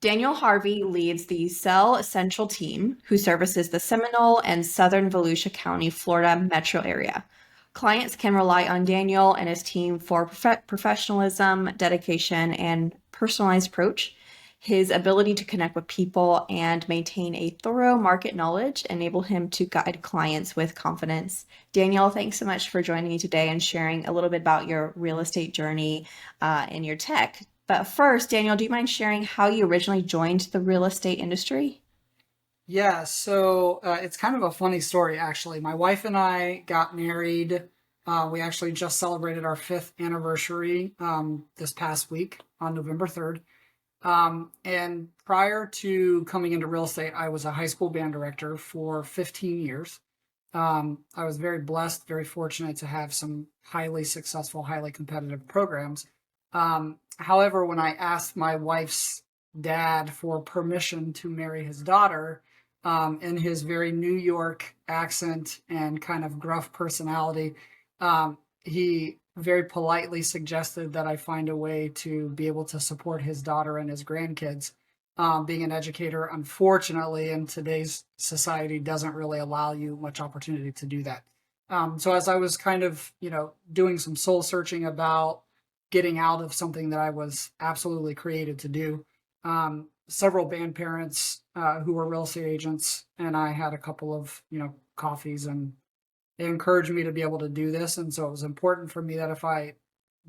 Daniel Harvey leads the Cell Central team, who services the Seminole and Southern Volusia County, Florida metro area. Clients can rely on Daniel and his team for professionalism, dedication, and personalized approach. His ability to connect with people and maintain a thorough market knowledge enable him to guide clients with confidence. Daniel, thanks so much for joining me today and sharing a little bit about your real estate journey and your tech. But first, Daniel, do you mind sharing how you originally joined the real estate industry? Yeah, so it's kind of a funny story, actually. My wife and I got married. We actually just celebrated our fifth anniversary this past week on November 3rd. And prior to coming into real estate, I was a high school band director for 15 years. I was very blessed, very fortunate to have some highly successful, highly competitive programs. However, when I asked my wife's dad for permission to marry his daughter, in his very New York accent and kind of gruff personality, he very politely suggested that I find a way to be able to support his daughter and his grandkids. Being an educator, unfortunately, in today's society, doesn't really allow you much opportunity to do that. So as I was kind of, doing some soul searching about getting out of something that I was absolutely created to do, several band parents who were real estate agents, and I had a couple of, coffees, and they encouraged me to be able to do this. And so it was important for me that if I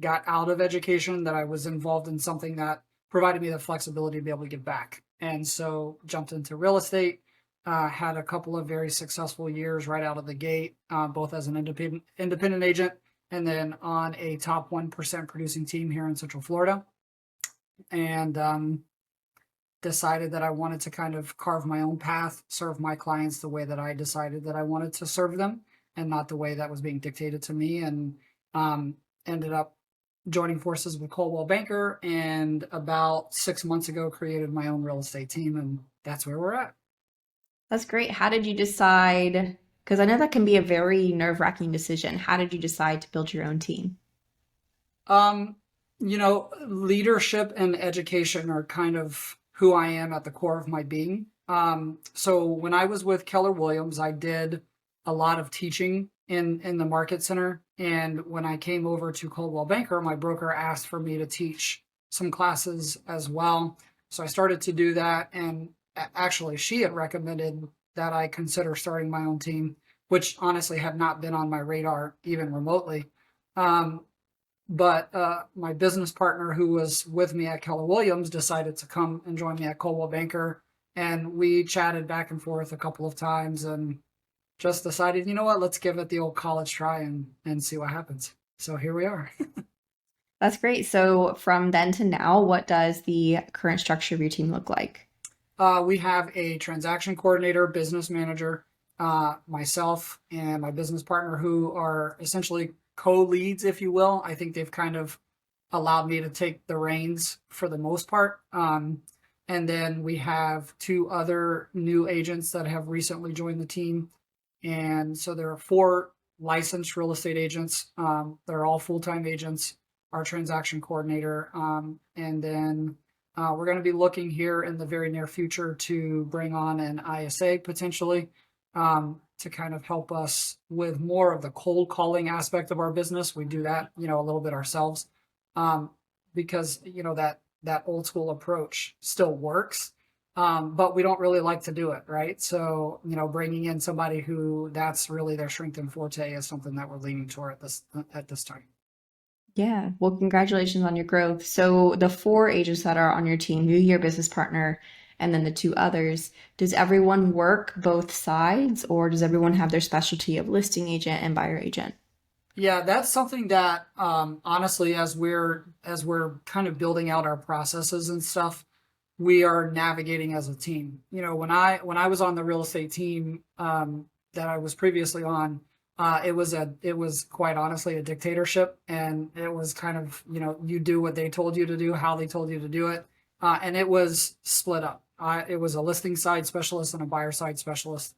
got out of education, that I was involved in something that provided me the flexibility to be able to give back. And so jumped into real estate, had a couple of very successful years right out of the gate, both as an independent agent and then on a top 1% producing team here in Central Florida. And decided that I wanted to kind of carve my own path, serve my clients the way that I decided that I wanted to serve them, and not the way that was being dictated to me. And ended up joining forces with Coldwell Banker, and about 6 months ago created my own real estate team, and that's where we're at. That's great. How did you decide? Because I know that can be a very nerve-wracking decision. How did you decide to build your own team? Um, Leadership and education are kind of who I am at the core of my being. So when I was with Keller Williams, I did a lot of teaching in the market center. And when I came over to Coldwell Banker, my broker asked for me to teach some classes as well. So I started to do that. And actually, she had recommended that I consider starting my own team, which honestly had not been on my radar even remotely. Um, but my business partner, who was with me at Keller Williams, decided to come and join me at Coldwell Banker. And we chatted back and forth a couple of times and just decided, you know what, let's give it the old college try and see what happens. So here we are. That's great. So from then to now, what does the current structure of your team look like? We have a transaction coordinator, business manager, myself, and my business partner, who are essentially co-leads, if you will. I think they've kind of allowed me to take the reins for the most part. And then we have two other new agents that have recently joined the team. And so there are four licensed real estate agents. They're all full-time agents, our transaction coordinator. And then we're going to be looking here in the very near future to bring on an ISA potentially, to kind of help us with more of the cold calling aspect of our business. We do that, a little bit ourselves, because that old school approach still works, but we don't really like to do it, right? So bringing in somebody who that's really their strength and forte is something that we're leaning toward at this time. Yeah. Well, congratulations on your growth. So the four agents that are on your team, you, your business partner, and then the two others, does everyone work both sides, or does everyone have their specialty of listing agent and buyer agent? Yeah, that's something that, honestly, as we're kind of building out our processes and stuff, we are navigating as a team. When I was on the real estate team, that I was previously on, it was quite honestly a dictatorship, and it was kind of, you do what they told you to do, how they told you to do it, and it was split up. It was a listing side specialist and a buyer side specialist.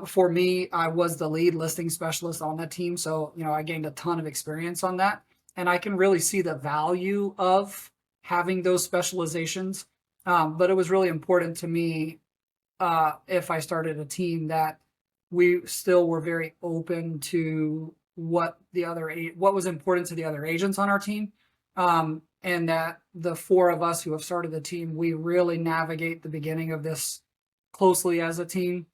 For me, I was the lead listing specialist on that team. So, I gained a ton of experience on that. And I can really see the value of having those specializations. But it was really important to me, if I started a team, that we still were very open to what was important to the other agents on our team, and that the four of us who have started the team, we really navigate the beginning of this closely as a team,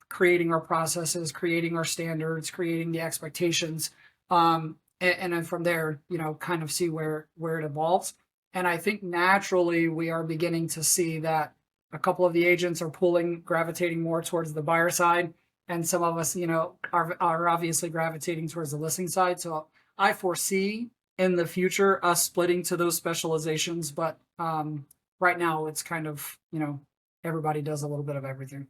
creating our processes, creating our standards, creating the expectations, and then from there, kind of see where it evolves. And I think naturally we are beginning to see that a couple of the agents are gravitating more towards the buyer side, and some of us, are obviously gravitating towards the listing side. So I foresee in the future us splitting to those specializations, but right now it's kind of, everybody does a little bit of everything.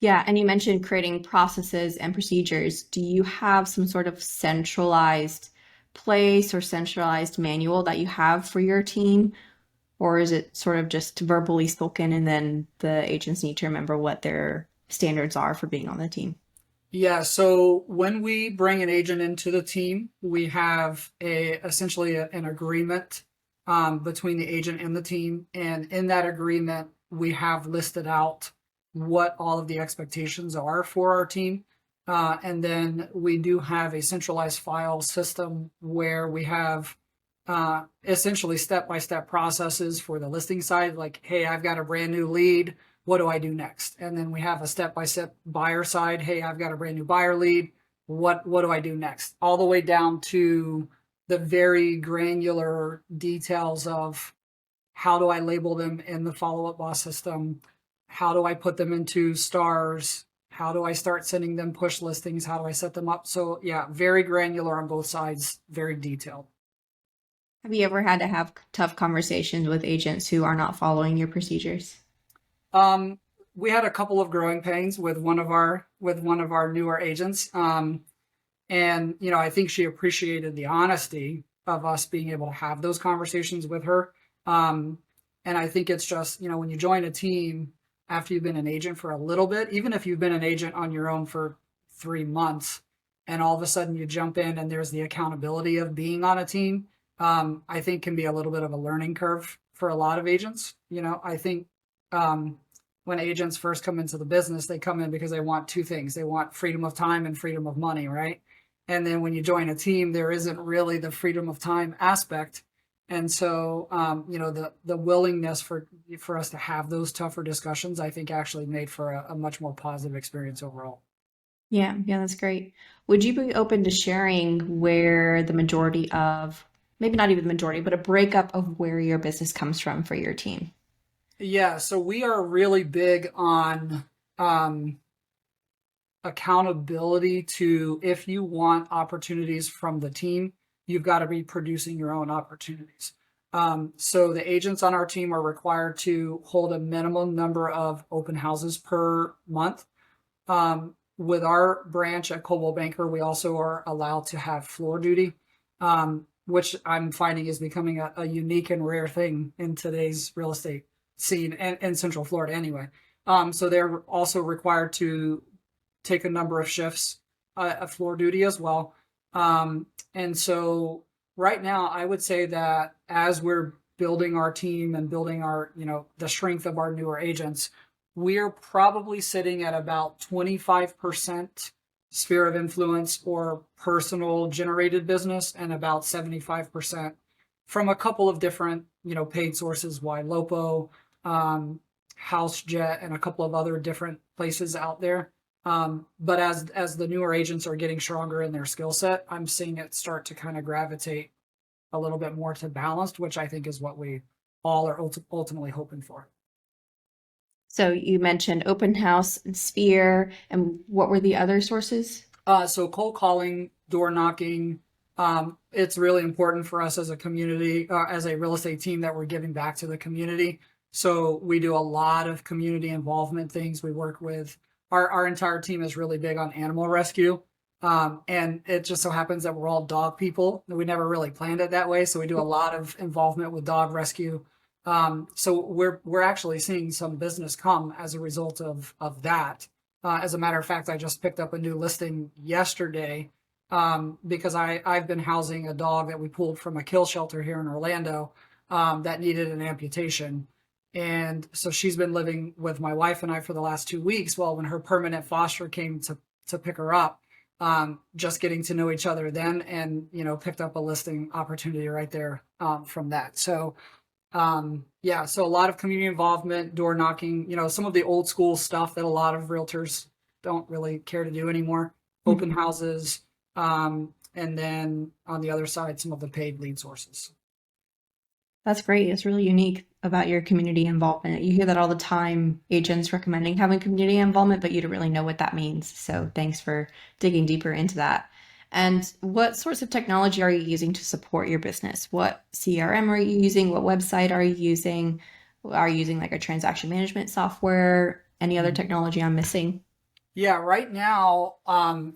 Yeah, and you mentioned creating processes and procedures. Do you have some sort of centralized place or centralized manual that you have for your team? Or is it sort of just verbally spoken and then the agents need to remember what their standards are for being on the team? Yeah, so when we bring an agent into the team, we have essentially an agreement, between the agent and the team, and in that agreement, we have listed out what all of the expectations are for our team, and then we do have a centralized file system where we have, essentially step-by-step processes for the listing side, like, hey, I've got a brand new lead, what do I do next? And then we have a step-by-step buyer side. Hey, I've got a brand new buyer lead. What do I do next? All the way down to the very granular details of how do I label them in the follow-up boss system? How do I put them into stars? How do I start sending them push listings? How do I set them up? So yeah, very granular on both sides, very detailed. Have you ever had to have tough conversations with agents who are not following your procedures? Um, we had a couple of growing pains with one of our newer agents. And I think she appreciated the honesty of us being able to have those conversations with her. Um, and I think it's just, when you join a team after you've been an agent for a little bit, even if you've been an agent on your own for 3 months, and all of a sudden you jump in and there's the accountability of being on a team, I think can be a little bit of a learning curve for a lot of agents. I think, um, when agents first come into the business, they come in because they want two things. They want freedom of time and freedom of money, right? And then when you join a team, there isn't really the freedom of time aspect. And so, the willingness for us to have those tougher discussions, I think actually made for a much more positive experience overall. Yeah, yeah, that's great. Would you be open to sharing where the majority of, maybe not even the majority, but a breakup of where your business comes from for your team? Yeah, so we are really big on, um, accountability to, if you want opportunities from the team, you've got to be producing your own opportunities. So the agents on our team are required to hold a minimum number of open houses per month. With our branch at Coldwell Banker, we also are allowed to have floor duty, which I'm finding is becoming a unique and rare thing in today's real estate scene and in Central Florida anyway. So they're also required to take a number of shifts, of floor duty as well. And so right now, I would say that as we're building our team and building our, the strength of our newer agents, we're probably sitting at about 25% sphere of influence or personal generated business, and about 75% from a couple of different, paid sources, Lopo, um, HouseJet, and a couple of other different places out there. But as the newer agents are getting stronger in their skill set, I'm seeing it start to kind of gravitate a little bit more to balanced, which I think is what we all are ultimately hoping for. So you mentioned open house and sphere, and what were the other sources? So cold calling, door knocking, it's really important for us as a community, as a real estate team, that we're giving back to the community. So we do a lot of community involvement things. We work with our entire team is really big on animal rescue. And it just so happens that we're all dog people. We never really planned it that way. So we do a lot of involvement with dog rescue. So we're actually seeing some business come as a result of that. As a matter of fact, I just picked up a new listing yesterday, because I've been housing a dog that we pulled from a kill shelter here in Orlando, that needed an amputation. And so she's been living with my wife and I for the last 2 weeks. Well, when her permanent foster came to pick her up, just getting to know each other then, and picked up a listing opportunity right there from that. So yeah, so a lot of community involvement, door knocking, some of the old school stuff that a lot of realtors don't really care to do anymore, open houses, and then on the other side, some of the paid lead sources. That's great. It's really unique about your community involvement. You hear that all the time, agents recommending having community involvement, but you don't really know what that means. So thanks for digging deeper into that. And what sorts of technology are you using to support your business? What CRM are you using? What website are you using? Are you using like a transaction management software? Any other Mhm. technology I'm missing? Yeah, right now,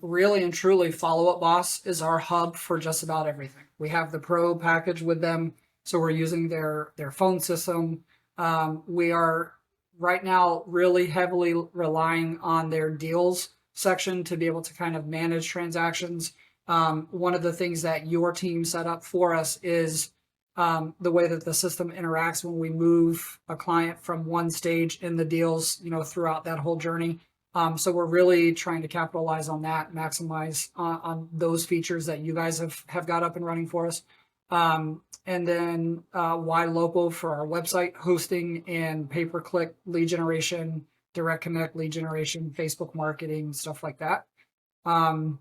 really and truly, Follow Up Boss is our hub for just about everything. We have the pro package with them, so we're using their phone system. We are right now really heavily relying on their deals section to be able to kind of manage transactions. One of the things that your team set up for us is the way that the system interacts when we move a client from one stage in the deals, throughout that whole journey. So we're really trying to capitalize on that, maximize on those features that you guys have got up and running for us. And then Y Local for our website hosting and pay-per-click lead generation, direct connect lead generation, Facebook marketing, stuff like that. Um,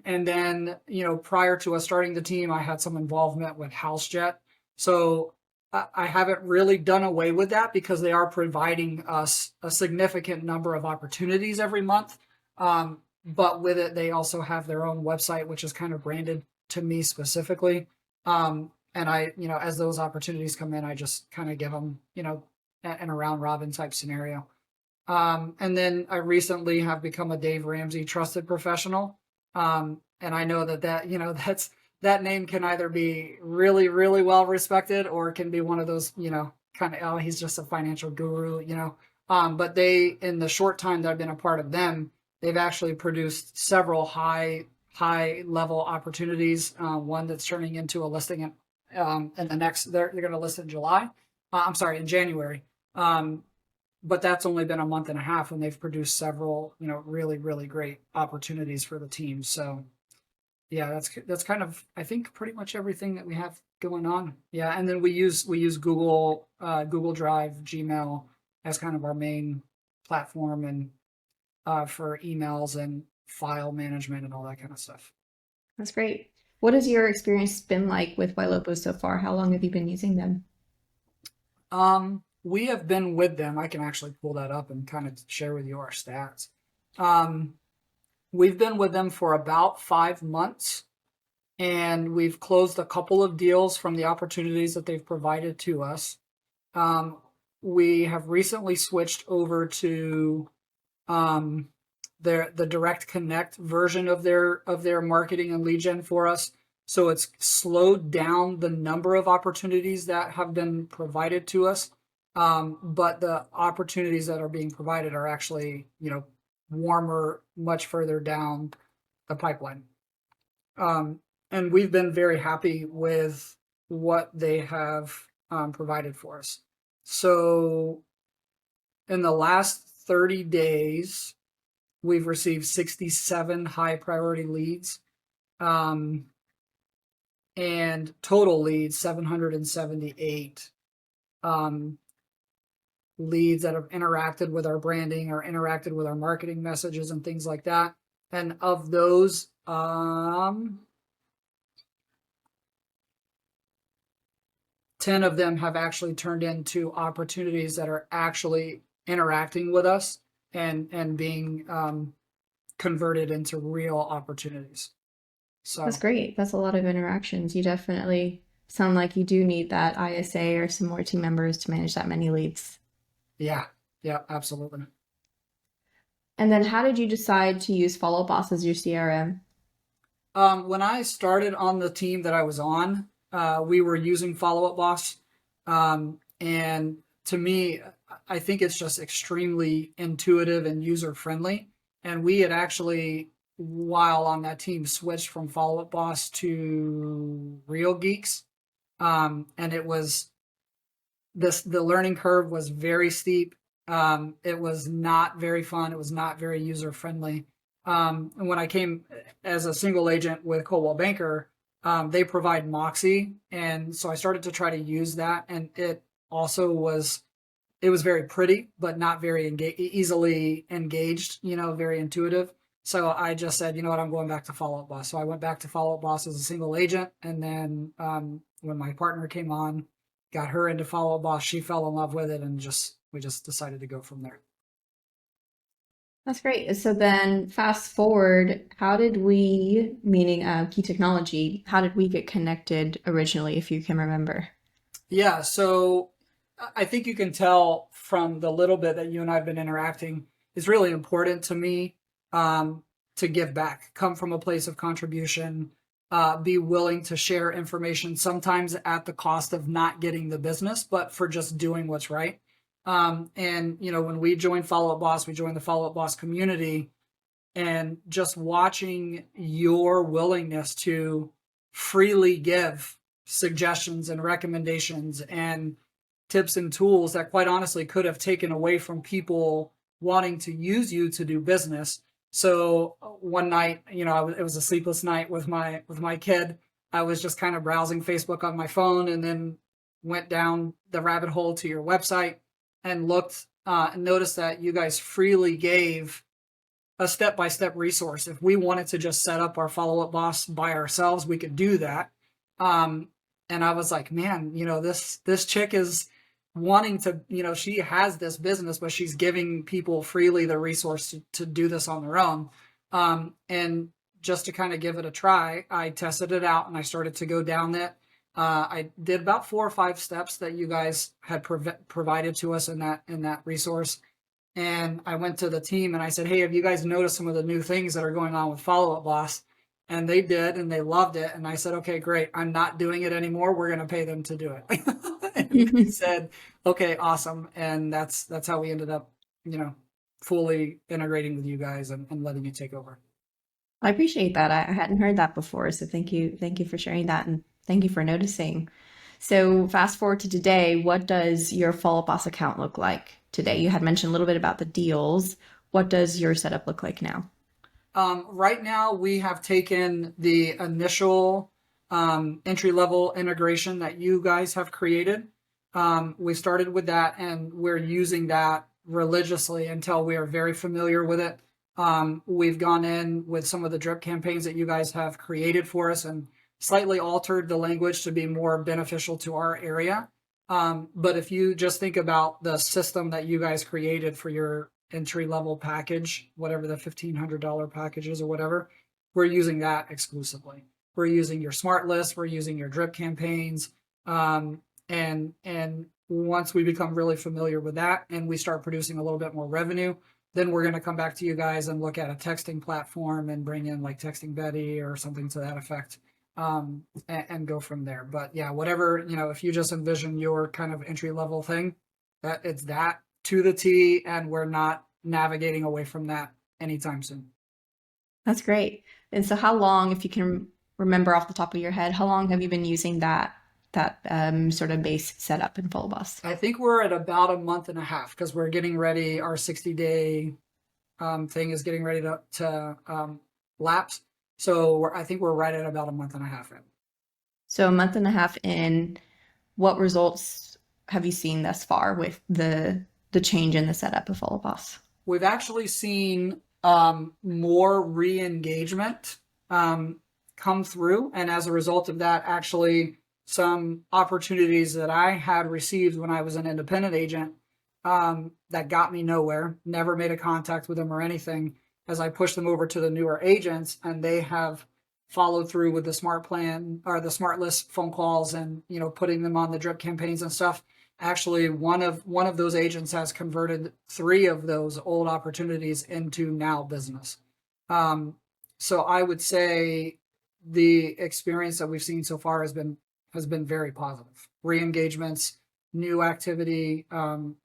and then, prior to us starting the team, I had some involvement with HouseJet. So I haven't really done away with that because they are providing us a significant number of opportunities every month. But with it, they also have their own website, which is kind of branded to me specifically. And I, as those opportunities come in, I just kind of give them, an around robin type scenario. And then I recently have become a Dave Ramsey trusted professional. And I know that name can either be really, really well respected, or it can be one of those, kind of, oh, he's just a financial guru. But in the short time that I've been a part of them, they've actually produced several high level opportunities. One that's turning into a listing in the next, they're going to list in July. I'm sorry, in January. But that's only been a month and a half, and they've produced several, really, really great opportunities for the team. So yeah, that's kind of, I think, pretty much everything that we have going on. Yeah, and then we use Google Drive, Gmail as kind of our main platform, and for emails and file management and all that kind of stuff. That's great. What has your experience been like with Ylopo so far? How long have you been using them? We have been with them. I can actually pull that up and kind of share with you our stats. Um, we've been with them for about 5 months, and we've closed a couple of deals from the opportunities that they've provided to us. Um, we have recently switched over to um, the direct connect version of their marketing and lead gen for us. So it's slowed down the number of opportunities that have been provided to us. But the opportunities that are being provided are actually, warmer, much further down the pipeline. And we've been very happy with what they have provided for us. So in the last 30 days, we've received 67 high priority leads, and total leads 778 leads that have interacted with our branding or interacted with our marketing messages and things like that. And of those, 10 of them have actually turned into opportunities that are actually interacting with us and being converted into real opportunities. That's So great. That's a lot of interactions. You definitely sound like you do need that ISA or some more team members to manage that many leads. yeah, yeah, absolutely. And then how did you decide to use Follow Boss as your CRM? When I started on the team that I was on, we were using Follow Up Boss. And to me, I think it's just extremely intuitive and user friendly. And we had actually, while on that team, switched from Follow Up Boss to Real Geeks. And it was the learning curve was very steep. It was not very fun. It was not very user friendly. And when I came as a single agent with Coldwell Banker, they provide Moxie, and so I started to try to use that, and it was very pretty, but not very easily engaged. Very intuitive. So I just said, you know what, I'm going back to Follow Up Boss. So I went back to Follow Up Boss as a single agent, and then when my partner came on, got her into Follow Up Boss, she fell in love with it, and we just decided to go from there. That's great. So then fast forward, how did we, meaning Key Technology, how did we get connected originally, if you can remember? Yeah, so I think you can tell from the little bit that you and I have been interacting, it's really important to me to give back, come from a place of contribution, be willing to share information, sometimes at the cost of not getting the business, but for just doing what's right. And, when we joined Follow Up Boss, we joined the Follow Up Boss community, and just watching your willingness to freely give suggestions and recommendations and tips and tools that quite honestly could have taken away from people wanting to use you to do business. So one night, it was a sleepless night with my kid. I was just kind of browsing Facebook on my phone, and then went down the rabbit hole to your website and looked and noticed that you guys freely gave a step-by-step resource. If we wanted to just set up our Follow-Up Boss by ourselves, we could do that. And I was like, man, this chick is wanting to, she has this business, but she's giving people freely the resource to do this on their own. And just to kind of give it a try, I tested it out, and I started to go down that. I did about 4 or 5 steps that you guys had provided to us in that resource. And I went to the team and I said, hey, have you guys noticed some of the new things that are going on with Follow Up Boss? And they did, and they loved it. And I said, okay, great. I'm not doing it anymore. We're going to pay them to do it. And they said, okay, awesome. And that's how we ended up, fully integrating with you guys, and letting you take over. I appreciate that. I hadn't heard that before, so thank you. Thank you for sharing that, and thank you for noticing. So fast forward to today, what does your Follow Up Boss account look like today? You had mentioned a little bit about the deals. What does your setup look like now? Right now, we have taken the initial entry level integration that you guys have created. We started with that, and we're using that religiously until we are very familiar with it. We've gone in with some of the drip campaigns that you guys have created for us and slightly altered the language to be more beneficial to our area. But if you just think about the system that you guys created for your entry level package, whatever the $1,500 package is or whatever, we're using that exclusively. We're using your smart list, we're using your drip campaigns. And once we become really familiar with that and we start producing a little bit more revenue, then we're going to come back to you guys and look at a texting platform and bring in like Texting Betty or something to that effect, and go from there. But yeah, whatever, if you just envision your kind of entry level thing, that it's that to the T, and we're not navigating away from that anytime soon. That's great. And so how long, if you can remember off the top of your head, how long have you been using that sort of base setup in Follow Boss? I think we're at about a month and a half, because we're getting ready. Our 60-day thing is getting ready to lapse. So I think we're right at about a month and a half in. So a month and a half in, what results have you seen thus far with the change in the setup of Follow Boss? We've actually seen more re-engagement come through, and as a result of that, actually some opportunities that I had received when I was an independent agent that got me nowhere, never made a contact with them or anything, as I pushed them over to the newer agents, and they have followed through with the smart plan or the smart list phone calls, and putting them on the drip campaigns and stuff. Actually, one of those agents has converted 3 of those old opportunities into now business. So I would say the experience that we've seen so far has been very positive. Re-engagements, new activity,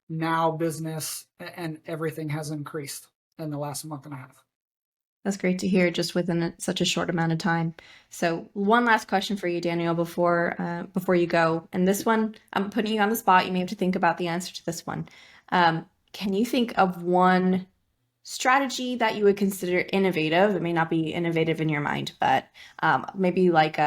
now business, and everything has increased in the last month and a half. That's great to hear just within such a short amount of time. So one last question for you, Daniel, before you go. And this one, I'm putting you on the spot. You may have to think about the answer to this one. Can you think of one strategy that you would consider innovative? It may not be innovative in your mind, but maybe like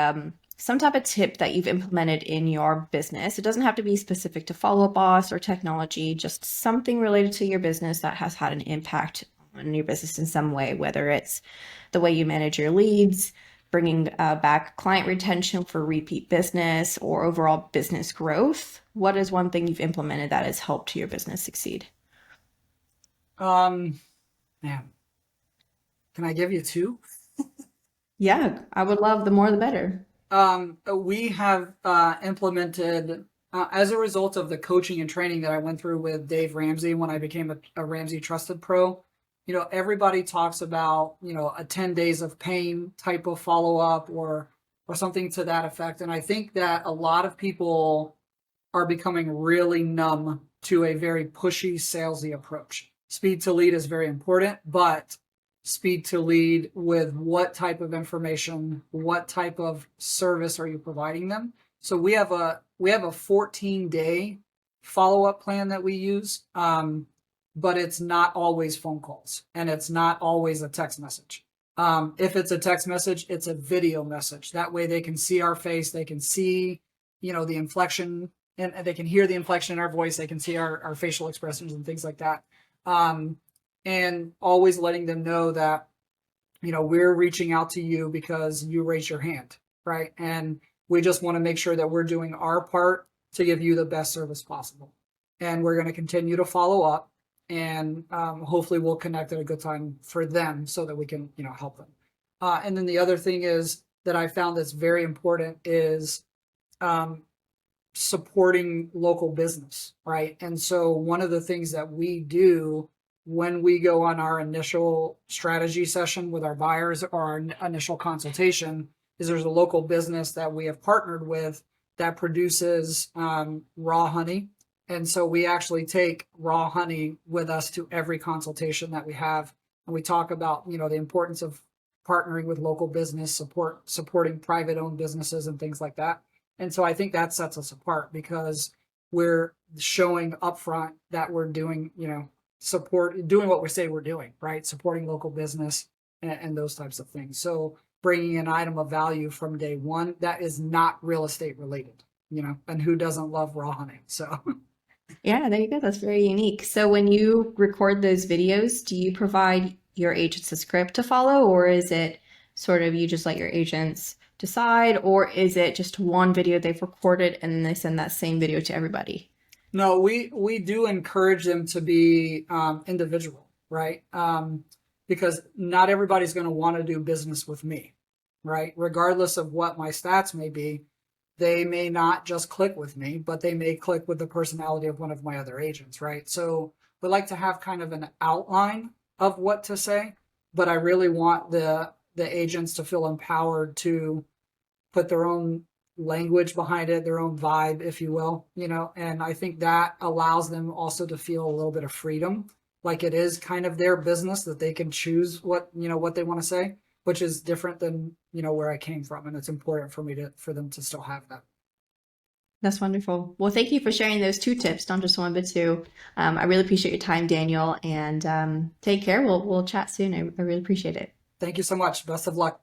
some type of tip that you've implemented in your business. It doesn't have to be specific to Follow Up Boss or technology, just something related to your business that has had an impact on your business in some way, whether it's the way you manage your leads, bringing back client retention for repeat business, or overall business growth. What is one thing you've implemented that has helped your business succeed? Um, Man, can I give you two? Yeah, I would love the more the better. We have implemented, as a result of the coaching and training that I went through with Dave Ramsey when I became a Ramsey Trusted Pro. Everybody talks about, a 10 days of pain type of follow up or something to that effect. And I think that a lot of people are becoming really numb to a very pushy, salesy approach. Speed to lead is very important, but speed to lead with what type of information, what type of service are you providing them? So we have a 14-day follow-up plan that we use, but it's not always phone calls and it's not always a text message. If it's a text message, it's a video message. That way they can see our face, they can see, the inflection, and they can hear the inflection in our voice, they can see our facial expressions and things like that. And always letting them know that, we're reaching out to you because you raise your hand, right? And we just want to make sure that we're doing our part to give you the best service possible. And we're going to continue to follow up, and hopefully we'll connect at a good time for them so that we can, help them. And then the other thing is that I found that's very important is supporting local business, right? And so one of the things that we do when we go on our initial strategy session with our buyers or our initial consultation is there's a local business that we have partnered with that produces raw honey. And so we actually take raw honey with us to every consultation that we have. And we talk about, the importance of partnering with local business, supporting private owned businesses and things like that. And so I think that sets us apart because we're showing upfront that we're doing, doing what we say we're doing, right? Supporting local business and those types of things. So bringing an item of value from day one that is not real estate related, and who doesn't love raw honey? So Yeah, there you go. That's very unique. So when you record those videos, do you provide your agents a script to follow, or is it sort of you just let your agents decide, or is it just one video they've recorded and then they send that same video to everybody? no, we do encourage them to be individual, right? Because not everybody's going to want to do business with me, right? Regardless of what my stats may be, they may not just click with me, but they may click with the personality of one of my other agents, right? So we like to have kind of an outline of what to say, but I really want the agents to feel empowered to put their own language behind it, their own vibe, if you will, and I think that allows them also to feel a little bit of freedom, like it is kind of their business that they can choose what they want to say, which is different than, where I came from. And it's important for them to still have that. That's wonderful. Well, thank you for sharing those two tips, not just one, but two. I really appreciate your time, Daniel, and take care. We'll chat soon. I really appreciate it. Thank you so much. Best of luck.